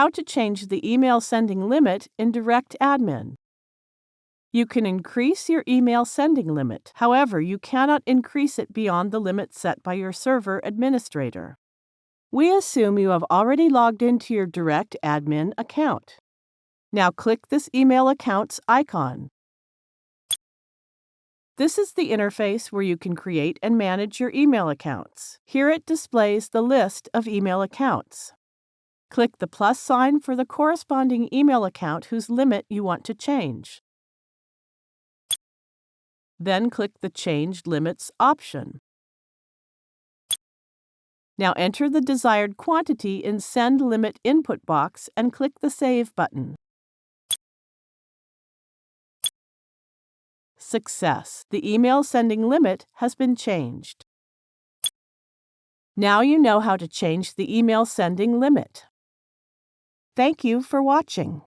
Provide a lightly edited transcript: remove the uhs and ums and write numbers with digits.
How to change the email sending limit in DirectAdmin. You can increase your email sending limit. However, you cannot increase it beyond the limit set by your server administrator. We assume you have already logged into your DirectAdmin account. Now click this email account's icon. This is the interface where you can create and manage your email accounts. Here it displays the list of email accounts. Click the plus sign for the corresponding email account whose limit you want to change. Then click the Change Limits option. Now enter the desired quantity in Send Limit input box and click the Save button. Success! The email sending limit has been changed. Now you know how to change the email sending limit. Thank you for watching.